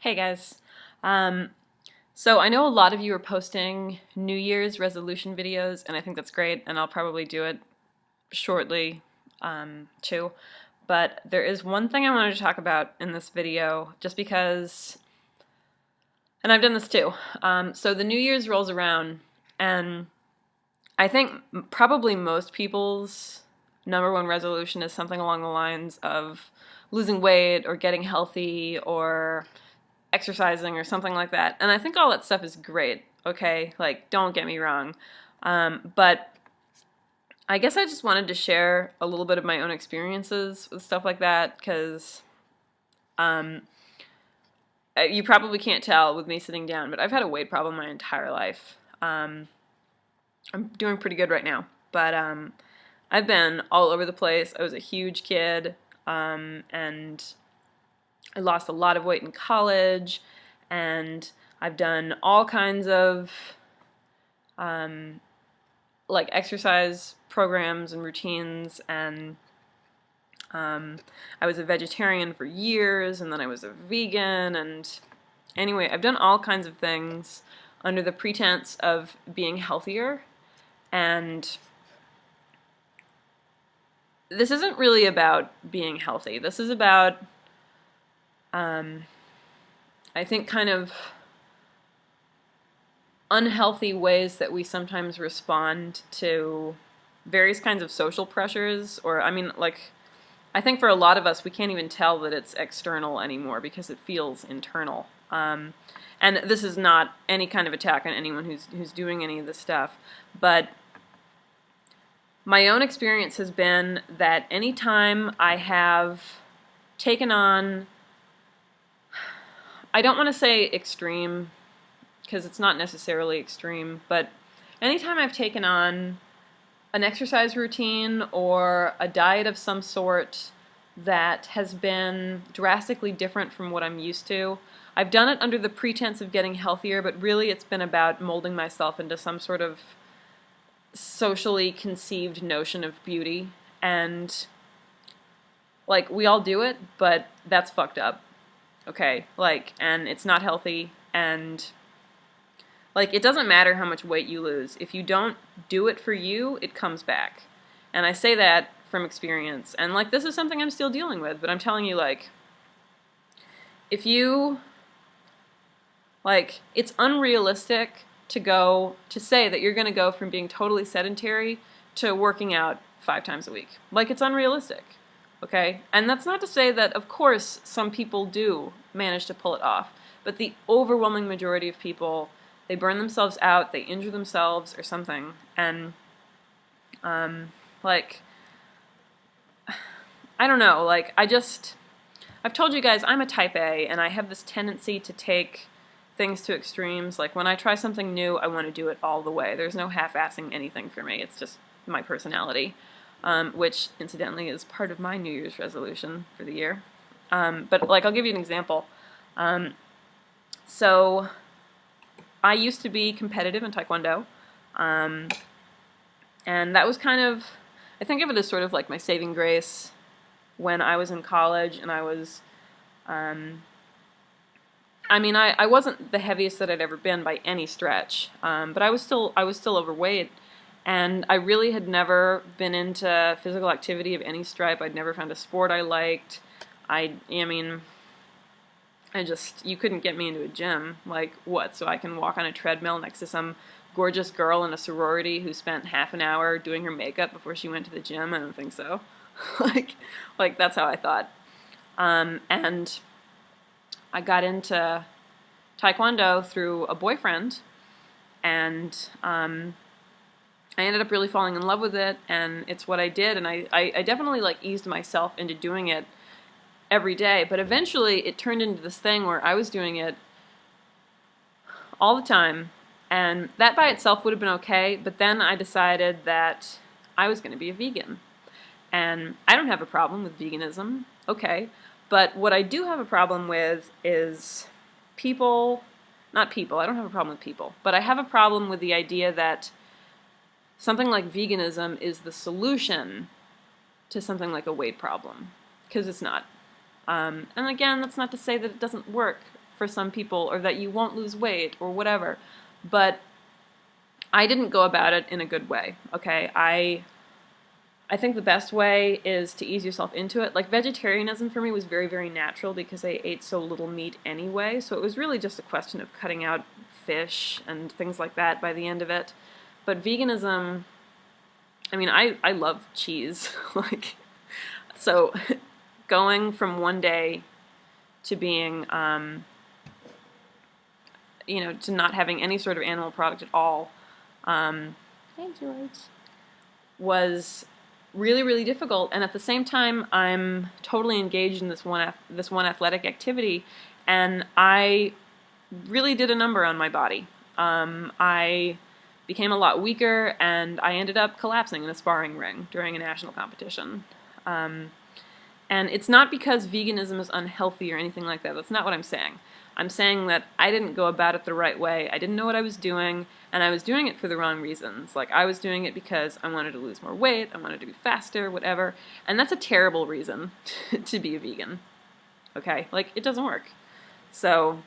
Hey guys. Um, so I know a lot of you are posting New Year's resolution videos, and I think that's great, and I'll probably do it shortly too. But there is one thing I wanted to talk about in this video, just because, and I've done this too. So the New Year's rolls around, and I think probably most people's number one resolution is something along the lines of losing weight or getting healthy or exercising or something like that. And I think all that stuff is great, okay? Like, don't get me wrong. But I guess I just wanted to share a little bit of my own experiences with stuff like that because you probably can't tell with me sitting down, but I've had a weight problem my entire life. I'm doing pretty good right now, but I've been all over the place. I was a huge kid, and I lost a lot of weight in college, and I've done all kinds of like exercise programs and routines, and I was a vegetarian for years, and then I was a vegan, and anyway, I've done all kinds of things under the pretense of being healthier, and this isn't really about being healthy. This is about I think kind of unhealthy ways that we sometimes respond to various kinds of social pressures, or I mean, like, I think for a lot of us, we can't even tell that it's external anymore because it feels internal. And this is not any kind of attack on anyone who's doing any of this stuff, but my own experience has been that anytime I have taken on, I don't want to say extreme, because it's not necessarily extreme, but anytime I've taken on an exercise routine or a diet of some sort that has been drastically different from what I'm used to, I've done it under the pretense of getting healthier, but really it's been about molding myself into some sort of socially conceived notion of beauty. And, like, we all do it, but that's fucked up. Okay? Like, and it's not healthy, and like, it doesn't matter how much weight you lose. If you don't do it for you, it comes back. And I say that from experience. And, like, this is something I'm still dealing with, but I'm telling you, like, if you, like, it's unrealistic to say that you're going to go from being totally sedentary to working out 5 times a week. Like, it's unrealistic. Okay? And that's not to say that, of course, some people do manage to pull it off. But the overwhelming majority of people, they burn themselves out, they injure themselves or something, and, like, I don't know, like, I've told you guys I'm a type A, and I have this tendency to take things to extremes. Like, when I try something new, I want to do it all the way. There's no half-assing anything for me. It's just my personality, which, incidentally, is part of my New Year's resolution for the year. But, like, I'll give you an example. So I used to be competitive in Taekwondo, and that was kind of, I think of it as sort of like my saving grace when I was in college, and I was, I mean, I wasn't the heaviest that I'd ever been by any stretch, but I was still overweight, and I really had never been into physical activity of any stripe. I'd never found a sport I liked. I mean, you couldn't get me into a gym. Like, what, so I can walk on a treadmill next to some gorgeous girl in a sorority who spent half an hour doing her makeup before she went to the gym? I don't think so. like that's how I thought. And I got into Taekwondo through a boyfriend, and I ended up really falling in love with it, and it's what I did, and I definitely, like, eased myself into doing it every day, but eventually it turned into this thing where I was doing it all the time, and that by itself would have been okay, but then I decided that I was going to be a vegan. And I don't have a problem with veganism, okay, but what I do have a problem with is not people, I don't have a problem with people, but I have a problem with the idea that something like veganism is the solution to something like a weight problem, because it's not. And again, that's not to say that it doesn't work for some people, or that you won't lose weight or whatever. But I didn't go about it in a good way, okay? I think the best way is to ease yourself into it. Like, vegetarianism for me was very, very natural because I ate so little meat anyway, so it was really just a question of cutting out fish and things like that by the end of it. But veganism, I mean, I love cheese. Like, so going from one day to being, to not having any sort of animal product at all, hey George, was really, really difficult. And at the same time, I'm totally engaged in this one athletic activity, and I really did a number on my body. I became a lot weaker, and I ended up collapsing in a sparring ring during a national competition. And it's not because veganism is unhealthy or anything like that. That's not what I'm saying. I'm saying that I didn't go about it the right way. I didn't know what I was doing, and I was doing it for the wrong reasons. Like, I was doing it because I wanted to lose more weight, I wanted to be faster, whatever. And that's a terrible reason to be a vegan. Okay? Like, it doesn't work. So,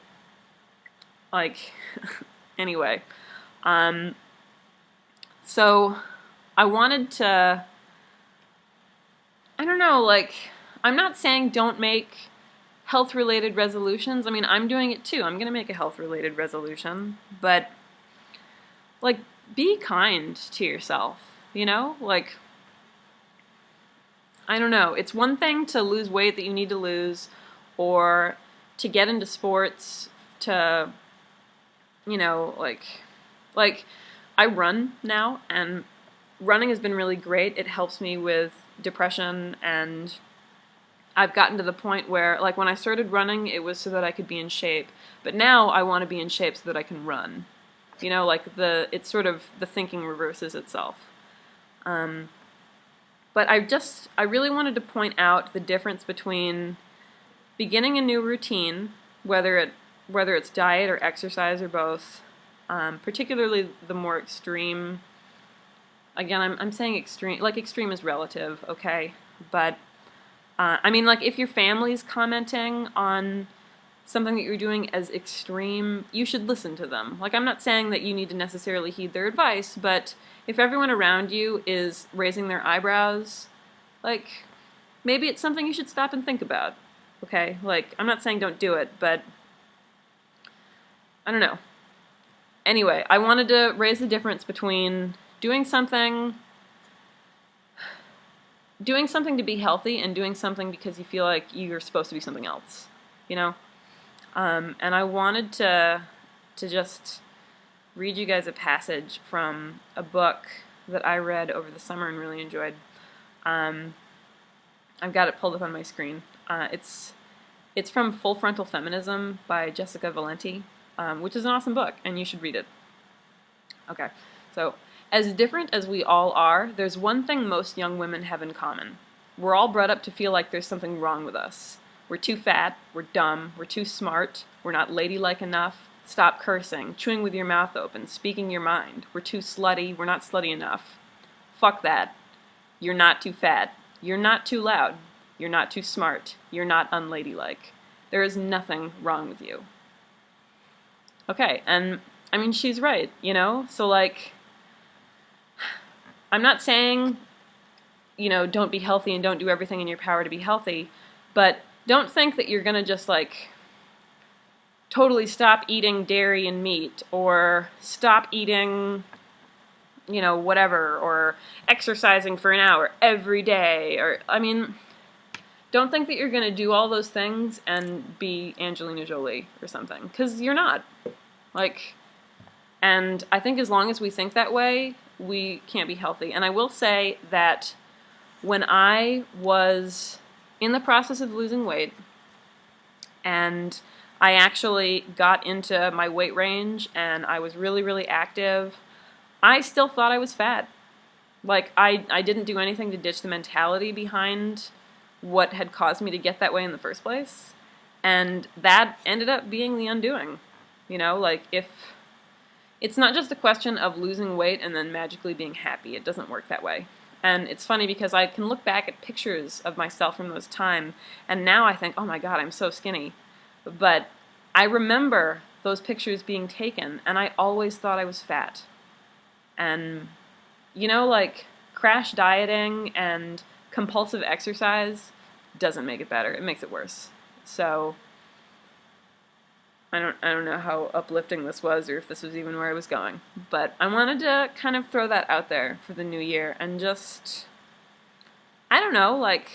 like, anyway. So, I wanted to, I don't know, like, I'm not saying don't make health-related resolutions. I mean, I'm doing it too. I'm going to make a health-related resolution. But, like, be kind to yourself, you know? Like, I don't know. It's one thing to lose weight that you need to lose, or to get into sports, to, like, I run now, and running has been really great. It helps me with depression, and I've gotten to the point where, like, when I started running, it was so that I could be in shape. But now I want to be in shape so that I can run. You know, like, it's sort of, the thinking reverses itself. But I really wanted to point out the difference between beginning a new routine, whether it's diet or exercise or both, particularly the more extreme. Again, I'm saying extreme, like, extreme is relative, okay? But I mean, like, if your family's commenting on something that you're doing as extreme, you should listen to them. Like, I'm not saying that you need to necessarily heed their advice, but if everyone around you is raising their eyebrows, like, maybe it's something you should stop and think about, okay? Like, I'm not saying don't do it, but I don't know. Anyway, I wanted to raise the difference between doing something to be healthy and doing something because you feel like you're supposed to be something else, you know? And I wanted to just read you guys a passage from a book that I read over the summer and really enjoyed. I've got it pulled up on my screen. It's from Full Frontal Feminism by Jessica Valenti, which is an awesome book, and you should read it. Okay, so, as different as we all are, there's one thing most young women have in common. We're all brought up to feel like there's something wrong with us. We're too fat, we're dumb, we're too smart, we're not ladylike enough. Stop cursing, chewing with your mouth open, speaking your mind. We're too slutty, we're not slutty enough. Fuck that. You're not too fat. You're not too loud. You're not too smart. You're not unladylike. There is nothing wrong with you. Okay, and I mean, she's right, you know? So, like, I'm not saying, don't be healthy and don't do everything in your power to be healthy, but don't think that you're gonna just, like, totally stop eating dairy and meat, or stop eating, whatever, or exercising for an hour every day, or, I mean, don't think that you're gonna do all those things and be Angelina Jolie or something, because you're not. Like, and I think as long as we think that way, we can't be healthy. And I will say that when I was in the process of losing weight, and I actually got into my weight range, and I was really, really active, I still thought I was fat. Like, I didn't do anything to ditch the mentality behind what had caused me to get that way in the first place. And that ended up being the undoing. Like, if it's not just a question of losing weight and then magically being happy. It doesn't work that way. And it's funny because I can look back at pictures of myself from those time, and now I think, oh my god, I'm so skinny. But I remember those pictures being taken, and I always thought I was fat. And, you know, like, crash dieting and compulsive exercise doesn't make it better. It makes it worse. So, I don't know how uplifting this was or if this was even where I was going. But I wanted to kind of throw that out there for the new year and just, I don't know, like,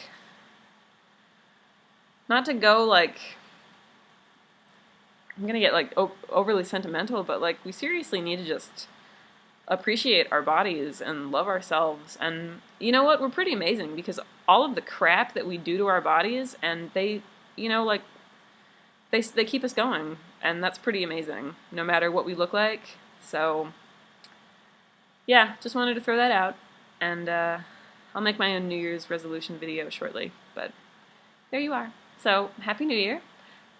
not to go, like, I'm gonna get, like, overly sentimental, but, like, we seriously need to just appreciate our bodies and love ourselves. And you know what? We're pretty amazing because all of the crap that we do to our bodies, and they, you know, like, they keep us going, and that's pretty amazing, no matter what we look like. So, yeah, just wanted to throw that out, and I'll make my own New Year's resolution video shortly, but there you are. So, Happy New Year,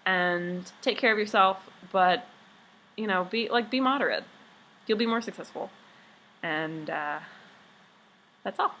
and take care of yourself, but, you know, be moderate. You'll be more successful, and that's all.